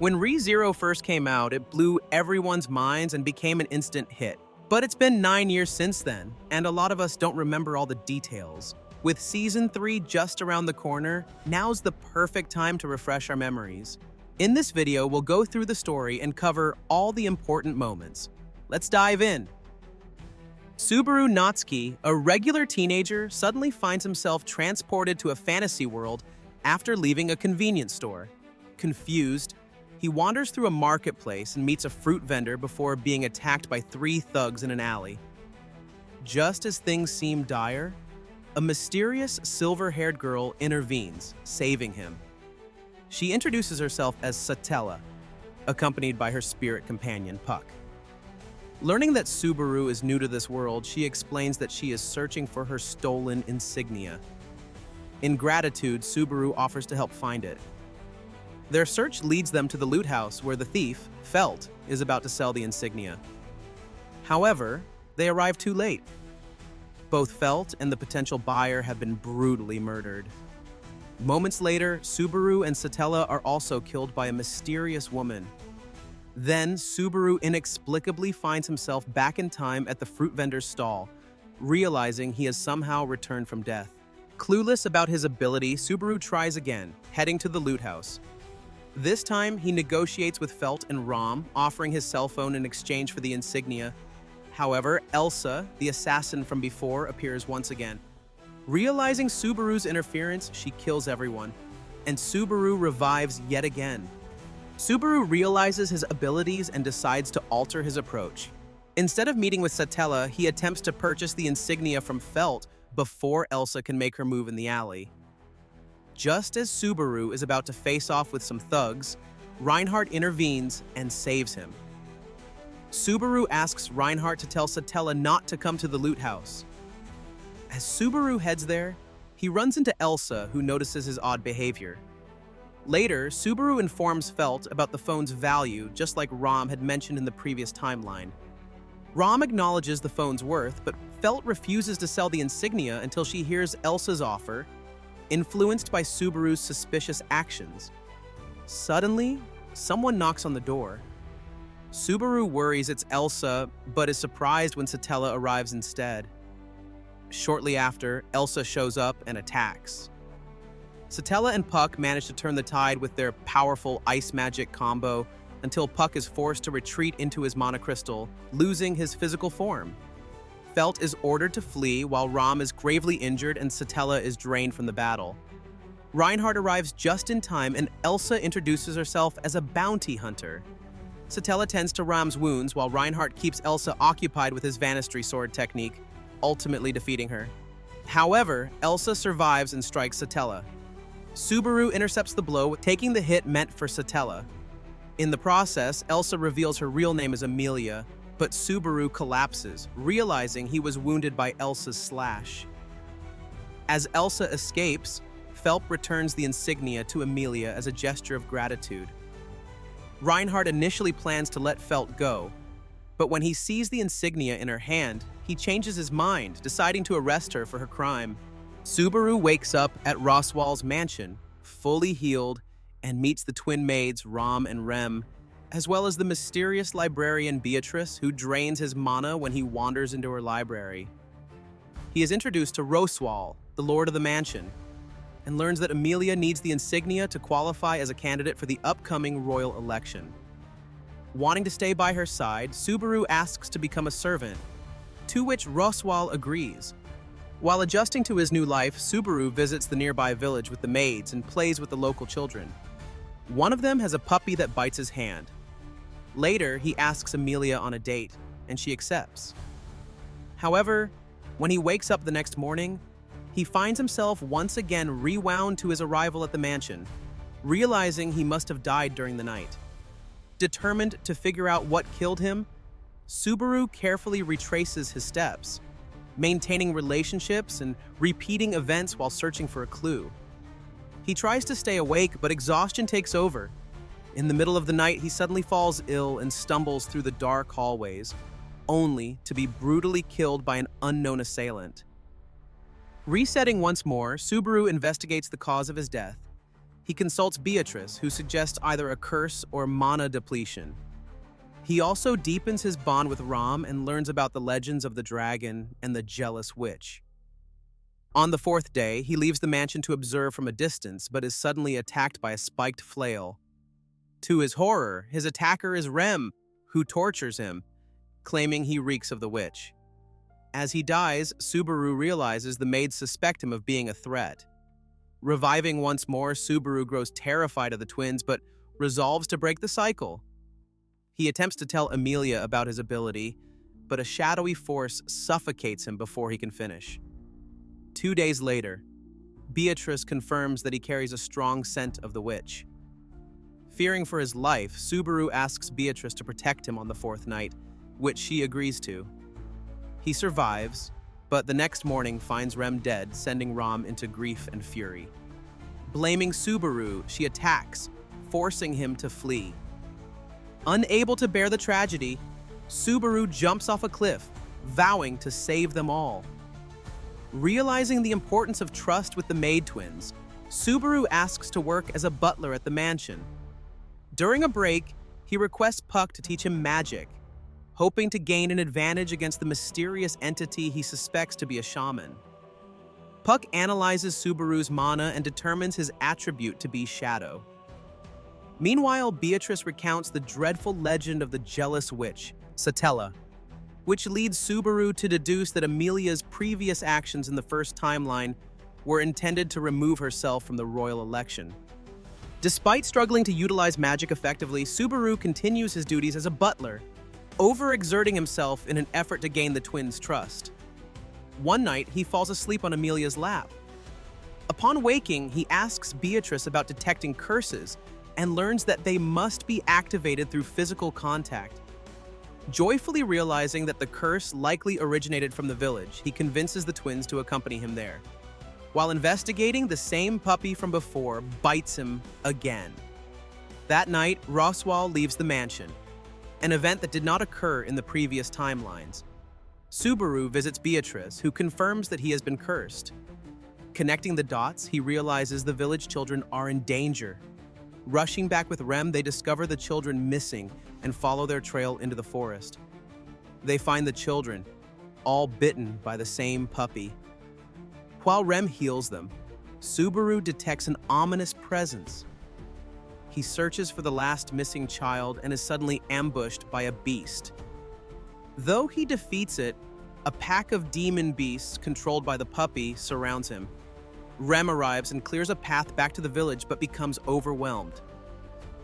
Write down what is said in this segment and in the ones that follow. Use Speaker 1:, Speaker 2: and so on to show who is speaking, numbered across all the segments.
Speaker 1: When ReZero first came out, it blew everyone's minds and became an instant hit. But it's been 9 years since then, and a lot of us don't remember all the details. With Season 3 just around the corner, now's the perfect time to refresh our memories. In this video, we'll go through the story and cover all the important moments. Let's dive in. Subaru Natsuki, a regular teenager, suddenly finds himself transported to a fantasy world after leaving a convenience store. Confused, he wanders through a marketplace and meets a fruit vendor before being attacked by 3 thugs in an alley. Just as things seem dire, a mysterious silver-haired girl intervenes, saving him. She introduces herself as Satella, accompanied by her spirit companion, Puck. Learning that Subaru is new to this world, she explains that she is searching for her stolen insignia. In gratitude, Subaru offers to help find it. Their search leads them to the loot house where the thief, Felt, is about to sell the insignia. However, they arrive too late. Both Felt and the potential buyer have been brutally murdered. Moments later, Subaru and Satella are also killed by a mysterious woman. Then, Subaru inexplicably finds himself back in time at the fruit vendor's stall, realizing he has somehow returned from death. Clueless about his ability, Subaru tries again, heading to the loot house. This time, he negotiates with Felt and Rom, offering his cell phone in exchange for the insignia. However, Elsa, the assassin from before, appears once again. Realizing Subaru's interference, she kills everyone, and Subaru revives yet again. Subaru realizes his abilities and decides to alter his approach. Instead of meeting with Satella, he attempts to purchase the insignia from Felt before Elsa can make her move in the alley. Just as Subaru is about to face off with some thugs, Reinhardt intervenes and saves him. Subaru asks Reinhardt to tell Satella not to come to the loot house. As Subaru heads there, he runs into Elsa, who notices his odd behavior. Later, Subaru informs Felt about the phone's value, just like Rom had mentioned in the previous timeline. Rom acknowledges the phone's worth, but Felt refuses to sell the insignia until she hears Elsa's offer, influenced by Subaru's suspicious actions. Suddenly, someone knocks on the door. Subaru worries it's Elsa, but is surprised when Satella arrives instead. Shortly after, Elsa shows up and attacks. Satella and Puck manage to turn the tide with their powerful ice magic combo until Puck is forced to retreat into his monocrystal, losing his physical form. Felt is ordered to flee while Rom is gravely injured and Satella is drained from the battle. Reinhardt arrives just in time and Elsa introduces herself as a bounty hunter. Satella tends to Rom's wounds while Reinhardt keeps Elsa occupied with his Vanistry sword technique, ultimately defeating her. However, Elsa survives and strikes Satella. Subaru intercepts the blow, taking the hit meant for Satella. In the process, Elsa reveals her real name as Amelia, but Subaru collapses, realizing he was wounded by Elsa's slash. As Elsa escapes, Felt returns the insignia to Amelia as a gesture of gratitude. Reinhardt initially plans to let Felt go, but when he sees the insignia in her hand, he changes his mind, deciding to arrest her for her crime. Subaru wakes up at Roswaal's mansion, fully healed, and meets the twin maids Rom and Rem, as well as the mysterious librarian Beatrice, who drains his mana when he wanders into her library. He is introduced to Roswaal, the lord of the mansion, and learns that Amelia needs the insignia to qualify as a candidate for the upcoming royal election. Wanting to stay by her side, Subaru asks to become a servant, to which Roswaal agrees. While adjusting to his new life, Subaru visits the nearby village with the maids and plays with the local children. One of them has a puppy that bites his hand. Later, he asks Amelia on a date, and she accepts. However, when he wakes up the next morning, he finds himself once again rewound to his arrival at the mansion, realizing he must have died during the night. Determined to figure out what killed him, Subaru carefully retraces his steps, maintaining relationships and repeating events while searching for a clue. He tries to stay awake, but exhaustion takes over. In the middle of the night, he suddenly falls ill and stumbles through the dark hallways, only to be brutally killed by an unknown assailant. Resetting once more, Subaru investigates the cause of his death He consults Beatrice, who suggests either a curse or mana depletion. He also deepens his bond with Rom and learns about the legends of the dragon and the jealous witch. On the fourth day, he leaves the mansion to observe from a distance, but is suddenly attacked by a spiked flail. To his horror, his attacker is Rem, who tortures him, claiming he reeks of the witch. As he dies, Subaru realizes the maids suspect him of being a threat. Reviving once more, Subaru grows terrified of the twins, but resolves to break the cycle. He attempts to tell Emilia about his ability, but a shadowy force suffocates him before he can finish. 2 days later, Beatrice confirms that he carries a strong scent of the witch. Fearing for his life, Subaru asks Beatrice to protect him on the fourth night, which she agrees to. He survives, but the next morning finds Rem dead, sending Rom into grief and fury. Blaming Subaru, she attacks, forcing him to flee. Unable to bear the tragedy, Subaru jumps off a cliff, vowing to save them all. Realizing the importance of trust with the maid twins, Subaru asks to work as a butler at the mansion. During a break, he requests Puck to teach him magic, hoping to gain an advantage against the mysterious entity he suspects to be a shaman. Puck analyzes Subaru's mana and determines his attribute to be Shadow. Meanwhile, Beatrice recounts the dreadful legend of the jealous witch, Satella, which leads Subaru to deduce that Emilia's previous actions in the first timeline were intended to remove herself from the royal election. Despite struggling to utilize magic effectively, Subaru continues his duties as a butler, overexerting himself in an effort to gain the twins' trust. One night, he falls asleep on Emilia's lap. Upon waking, he asks Beatrice about detecting curses and learns that they must be activated through physical contact. Joyfully realizing that the curse likely originated from the village, he convinces the twins to accompany him there. While investigating, the same puppy from before bites him again. That night, Roswaal leaves the mansion, an event that did not occur in the previous timelines. Subaru visits Beatrice, who confirms that he has been cursed. Connecting the dots, he realizes the village children are in danger. Rushing back with Rem, they discover the children missing and follow their trail into the forest. They find the children, all bitten by the same puppy. While Rem heals them, Subaru detects an ominous presence. He searches for the last missing child and is suddenly ambushed by a beast. Though he defeats it, a pack of demon beasts controlled by the puppy surrounds him. Rem arrives and clears a path back to the village but becomes overwhelmed.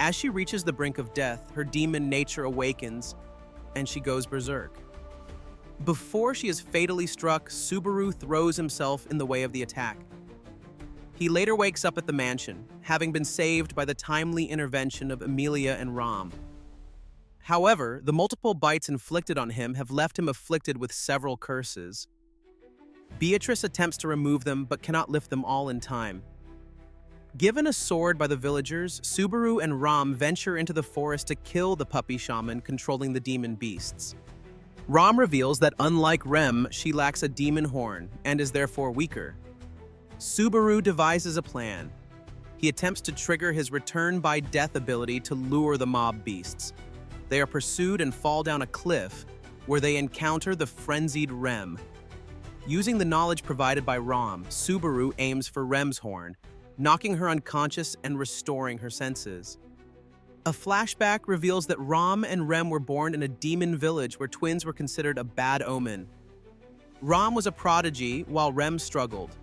Speaker 1: As she reaches the brink of death, her demon nature awakens and she goes berserk. Before she is fatally struck, Subaru throws himself in the way of the attack. He later wakes up at the mansion, having been saved by the timely intervention of Emilia and Rom. However, the multiple bites inflicted on him have left him afflicted with several curses. Beatrice attempts to remove them but cannot lift them all in time. Given a sword by the villagers, Subaru and Rom venture into the forest to kill the puppy shaman controlling the demon beasts. Rom reveals that unlike Rem, she lacks a demon horn and is therefore weaker. Subaru devises a plan. He attempts to trigger his Return by Death ability to lure the mob beasts. They are pursued and fall down a cliff, where they encounter the frenzied Rem. Using the knowledge provided by Rom, Subaru aims for Rem's horn, knocking her unconscious and restoring her senses. A flashback reveals that Rom and Rem were born in a demon village where twins were considered a bad omen. Rom was a prodigy while Rem struggled.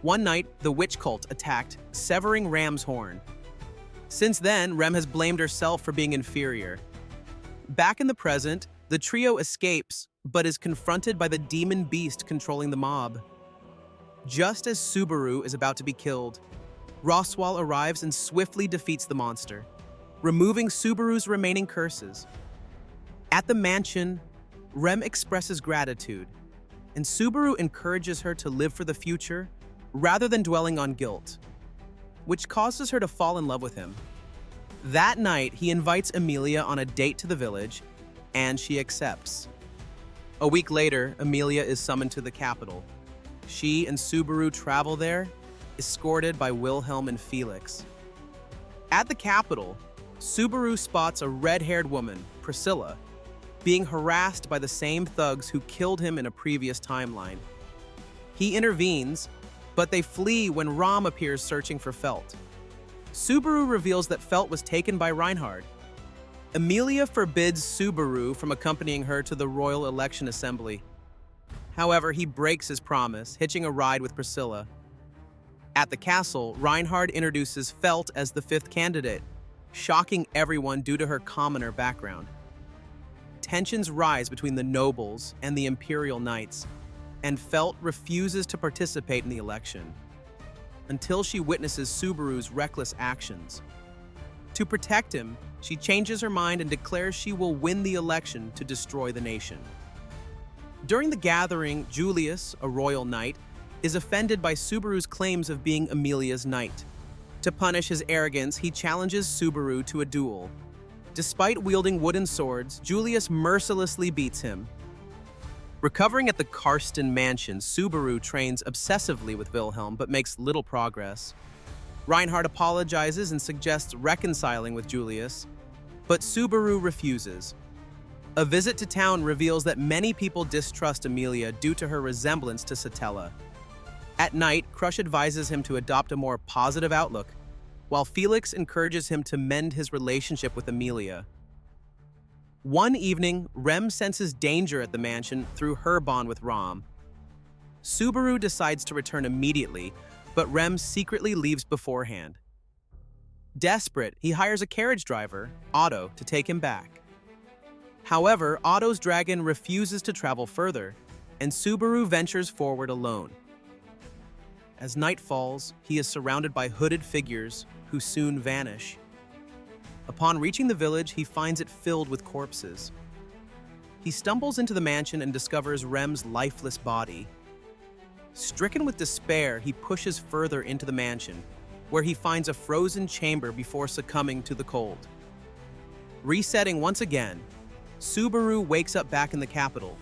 Speaker 1: One night, the witch cult attacked, severing Ram's horn. Since then, Rem has blamed herself for being inferior. Back in the present, the trio escapes, but is confronted by the demon beast controlling the mob. Just as Subaru is about to be killed, Roswaal arrives and swiftly defeats the monster, removing Subaru's remaining curses. At the mansion, Rem expresses gratitude, and Subaru encourages her to live for the future rather than dwelling on guilt, which causes her to fall in love with him. That night, he invites Emilia on a date to the village, and she accepts. A week later, Emilia is summoned to the capital. She and Subaru travel there, escorted by Wilhelm and Felix. At the Capitol, Subaru spots a red-haired woman, Priscilla, being harassed by the same thugs who killed him in a previous timeline. He intervenes, but they flee when Rom appears searching for Felt. Subaru reveals that Felt was taken by Reinhard. Amelia forbids Subaru from accompanying her to the Royal Election Assembly. However, he breaks his promise, hitching a ride with Priscilla. At the castle, Reinhard introduces Felt as the fifth candidate, shocking everyone due to her commoner background. Tensions rise between the nobles and the Imperial Knights, and Felt refuses to participate in the election until she witnesses Subaru's reckless actions. To protect him, she changes her mind and declares she will win the election to destroy the nation. During the gathering, Julius, a royal knight, is offended by Subaru's claims of being Amelia's knight. To punish his arrogance, he challenges Subaru to a duel. Despite wielding wooden swords, Julius mercilessly beats him. Recovering at the Karsten mansion, Subaru trains obsessively with Wilhelm but makes little progress. Reinhard apologizes and suggests reconciling with Julius, but Subaru refuses. A visit to town reveals that many people distrust Amelia due to her resemblance to Satella. At night, Crush advises him to adopt a more positive outlook, while Felix encourages him to mend his relationship with Amelia. One evening, Rem senses danger at the mansion through her bond with Rom. Subaru decides to return immediately, but Rem secretly leaves beforehand. Desperate, he hires a carriage driver, Otto, to take him back. However, Otto's dragon refuses to travel further, and Subaru ventures forward alone. As night falls, he is surrounded by hooded figures who soon vanish. Upon reaching the village, he finds it filled with corpses. He stumbles into the mansion and discovers Rem's lifeless body. Stricken with despair, he pushes further into the mansion, where he finds a frozen chamber before succumbing to the cold. Resetting once again, Subaru wakes up back in the capital.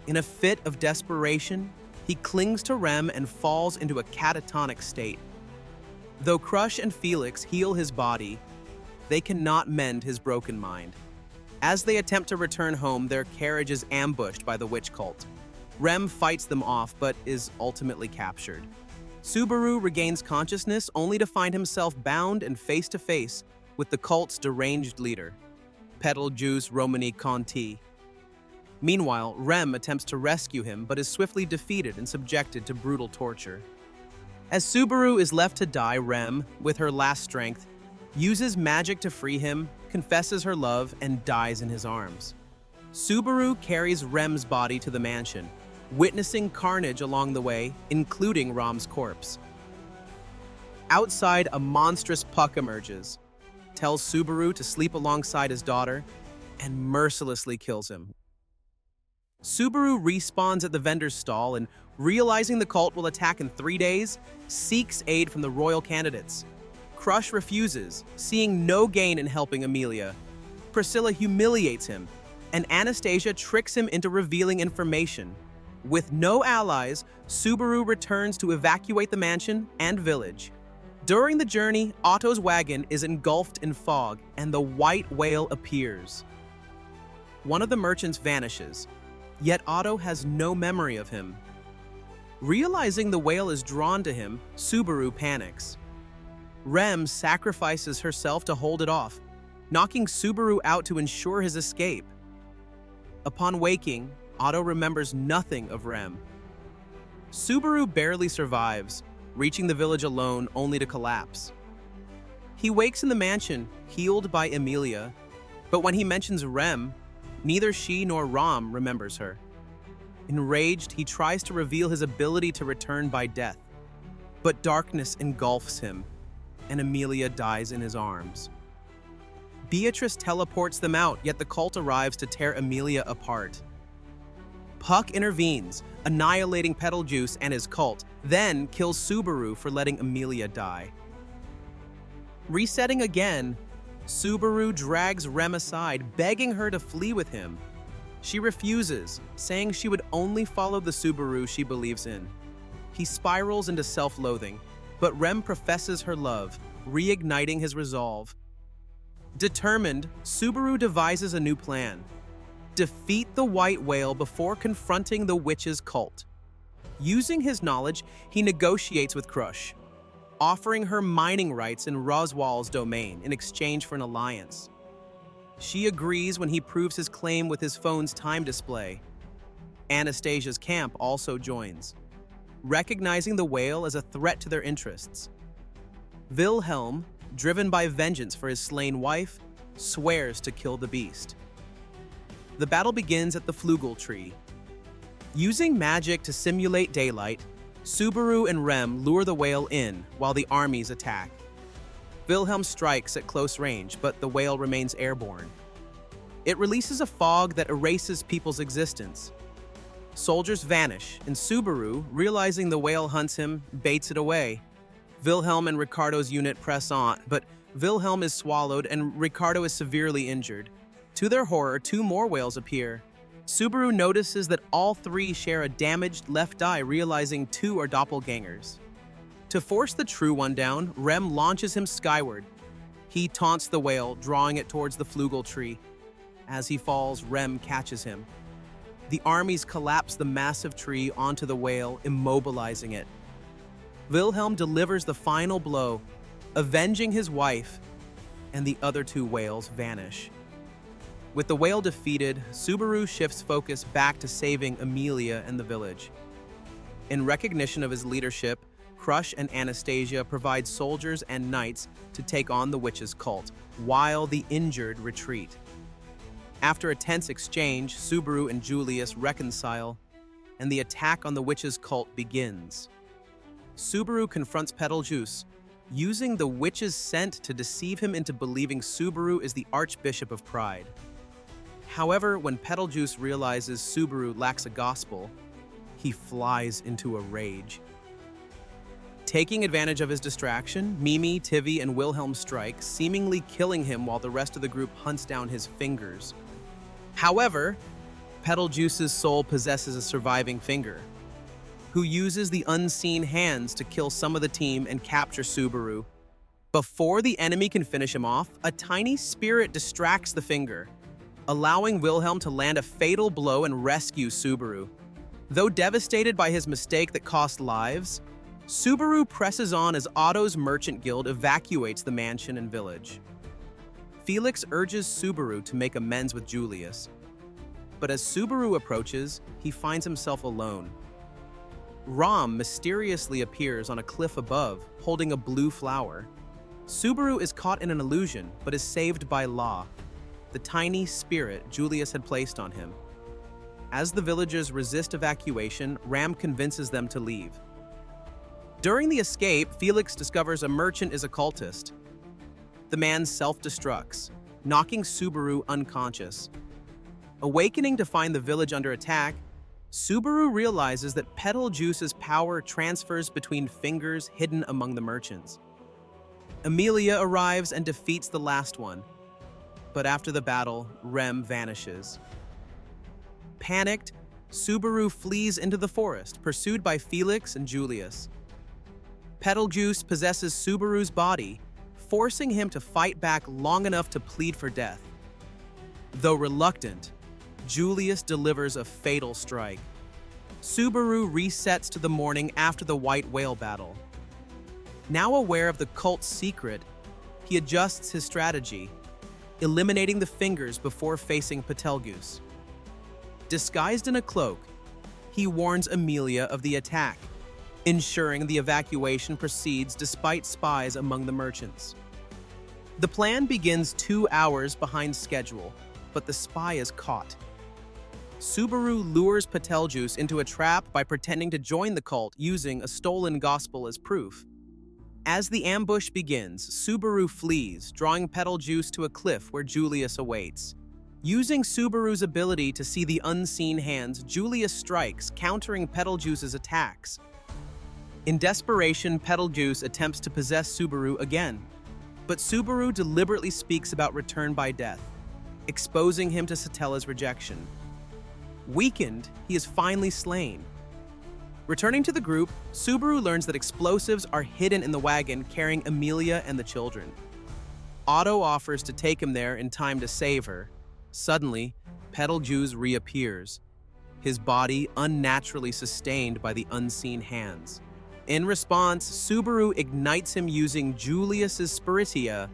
Speaker 1: In a fit of desperation, he clings to Rem and falls into a catatonic state. Though Crush and Felix heal his body, they cannot mend his broken mind. As they attempt to return home, their carriage is ambushed by the witch cult. Rem fights them off, but is ultimately captured. Subaru regains consciousness only to find himself bound and face-to-face with the cult's deranged leader, Betelgeuse Romani Conti. Meanwhile, Rem attempts to rescue him, but is swiftly defeated and subjected to brutal torture. As Subaru is left to die, Rem, with her last strength, uses magic to free him, confesses her love, and dies in his arms. Subaru carries Rem's body to the mansion, witnessing carnage along the way, including Rom's corpse. Outside, a monstrous Puck emerges, tells Subaru to sleep alongside his daughter, and mercilessly kills him. Subaru respawns at the vendor's stall and, realizing the cult will attack in 3 days, seeks aid from the royal candidates. Crush refuses, seeing no gain in helping Amelia. Priscilla humiliates him, and Anastasia tricks him into revealing information. With no allies, Subaru returns to evacuate the mansion and village. During the journey, Otto's wagon is engulfed in fog, and the white whale appears. One of the merchants vanishes, yet Otto has no memory of him. Realizing the whale is drawn to him, Subaru panics. Rem sacrifices herself to hold it off, knocking Subaru out to ensure his escape. Upon waking, Otto remembers nothing of Rem. Subaru barely survives, reaching the village alone only to collapse. He wakes in the mansion, healed by Amelia, but when he mentions Rem, neither she nor Rom remembers her. Enraged, he tries to reveal his ability to return by death, but darkness engulfs him, and Amelia dies in his arms. Beatrice teleports them out, yet the cult arrives to tear Amelia apart. Puck intervenes, annihilating Betelgeuse and his cult, then kills Subaru for letting Amelia die. Resetting again, Subaru drags Rem aside, begging her to flee with him. She refuses, saying she would only follow the Subaru she believes in. He spirals into self-loathing, but Rem professes her love, reigniting his resolve. Determined, Subaru devises a new plan: defeat the white whale before confronting the witch's cult. Using his knowledge, he negotiates with Crush, offering her mining rights in Roswaal's domain in exchange for an alliance. She agrees when he proves his claim with his phone's time display. Anastasia's camp also joins, recognizing the whale as a threat to their interests. Wilhelm, driven by vengeance for his slain wife, swears to kill the beast. The battle begins at the Flugel tree. Using magic to simulate daylight, Subaru and Rem lure the whale in while the armies attack. Wilhelm strikes at close range, but the whale remains airborne. It releases a fog that erases people's existence. Soldiers vanish, and Subaru, realizing the whale hunts him, baits it away. Wilhelm and Ricardo's unit press on, but Wilhelm is swallowed and Ricardo is severely injured. To their horror, 2 more whales appear. Subaru notices that all 3 share a damaged left eye, realizing 2 are doppelgangers. To force the true one down, Rem launches him skyward. He taunts the whale, drawing it towards the Flugel tree. As he falls, Rem catches him. The armies collapse the massive tree onto the whale, immobilizing it. Wilhelm delivers the final blow, avenging his wife, and the other 2 whales vanish. With the whale defeated, Subaru shifts focus back to saving Amelia and the village. In recognition of his leadership, Crush and Anastasia provide soldiers and knights to take on the witch's cult, while the injured retreat. After a tense exchange, Subaru and Julius reconcile, and the attack on the witch's cult begins. Subaru confronts Betelgeuse, using the witch's scent to deceive him into believing Subaru is the Archbishop of Pride. However, when Betelgeuse realizes Subaru lacks a gospel, he flies into a rage. Taking advantage of his distraction, Mimi, Tivy, and Wilhelm strike, seemingly killing him while the rest of the group hunts down his fingers. However, Betelgeuse's soul possesses a surviving finger, who uses the unseen hands to kill some of the team and capture Subaru. Before the enemy can finish him off, a tiny spirit distracts the finger, allowing Wilhelm to land a fatal blow and rescue Subaru. Though devastated by his mistake that cost lives, Subaru presses on as Otto's merchant guild evacuates the mansion and village. Felix urges Subaru to make amends with Julius, but as Subaru approaches, he finds himself alone. Ram mysteriously appears on a cliff above, holding a blue flower. Subaru is caught in an illusion, but is saved by Law, the tiny spirit Julius had placed on him. As the villagers resist evacuation, Ram convinces them to leave. During the escape, Felix discovers a merchant is a cultist. The man self-destructs, knocking Subaru unconscious. Awakening to find the village under attack, Subaru realizes that Betelgeuse's power transfers between fingers hidden among the merchants. Amelia arrives and defeats the last one, but after the battle, Rem vanishes. Panicked, Subaru flees into the forest, pursued by Felix and Julius. Betelgeuse possesses Subaru's body, forcing him to fight back long enough to plead for death. Though reluctant, Julius delivers a fatal strike. Subaru resets to the morning after the white whale battle. Now aware of the cult's secret, he adjusts his strategy, eliminating the fingers before facing Betelgeuse. Disguised in a cloak, he warns Amelia of the attack, ensuring the evacuation proceeds despite spies among the merchants. The plan begins 2 hours behind schedule, but the spy is caught. Subaru lures Betelgeuse into a trap by pretending to join the cult using a stolen gospel as proof. As the ambush begins, Subaru flees, drawing Betelgeuse to a cliff where Julius awaits. Using Subaru's ability to see the unseen hands, Julius strikes, countering Betelgeuse's attacks. In desperation, Betelgeuse attempts to possess Subaru again, but Subaru deliberately speaks about return by death, exposing him to Satella's rejection. Weakened, he is finally slain. Returning to the group, Subaru learns that explosives are hidden in the wagon carrying Amelia and the children. Otto offers to take him there in time to save her. Suddenly, Betelgeuse reappears, his body unnaturally sustained by the unseen hands. In response, Subaru ignites him using Julius's Spiritia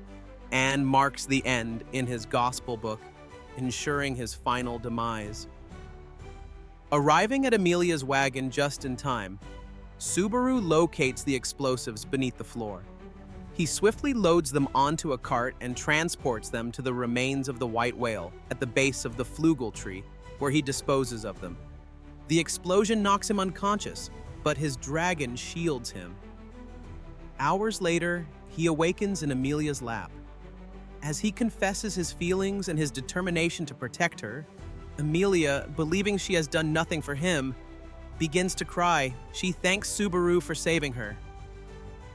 Speaker 1: and marks the end in his gospel book, ensuring his final demise. Arriving at Amelia's wagon just in time, Subaru locates the explosives beneath the floor. He swiftly loads them onto a cart and transports them to the remains of the white whale at the base of the flugel tree, where he disposes of them. The explosion knocks him unconscious, but his dragon shields him. Hours later, he awakens in Amelia's lap. As he confesses his feelings and his determination to protect her, Amelia, believing she has done nothing for him, begins to cry. She thanks Subaru for saving her.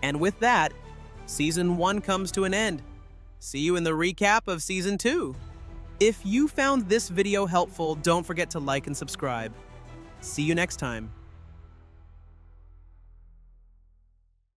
Speaker 1: And with that, Season 1 comes to an end. See you in the recap of Season 2. If you found this video helpful, don't forget to like and subscribe. See you next time.